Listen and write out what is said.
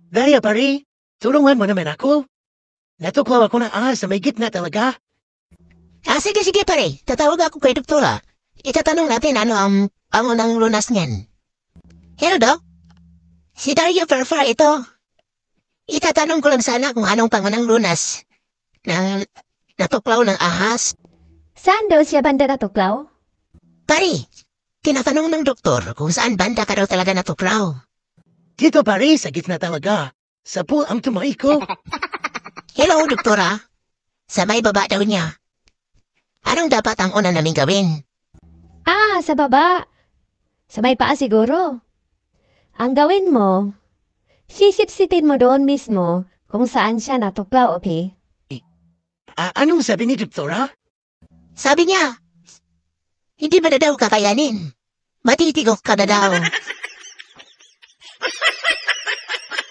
Daya pare, tulungan mo naman ako. Natuklaw ako ng ahas sa may gitna talaga. Sige, sige pare. Tatawag ako kay doktora. Itatanong natin ano ang unang lunas niyan. Hello, Doc? Si Dario Ferfar ito. Itatanong ko lang sana kung anong pangunang lunas ng natuklaw ng ahas. Saan daw siya banda natuklaw? Pare, tinatanong ng doktor kung saan banda ka daw talaga natuklaw. Dito pare, sa gitna talaga. Sa pool ang tumay ko. Hello, doktora. Sa may baba daw niya. Anong dapat ang una naming gawin? Sa baba. Sa may paa siguro. Ang gawin mo, sisip-sipin mo doon mismo kung saan siya natuklaw, okay? Anong sabi ni doktora? Sabi niya, hindi ba na daw kakayanin? Matitigok ka na daw.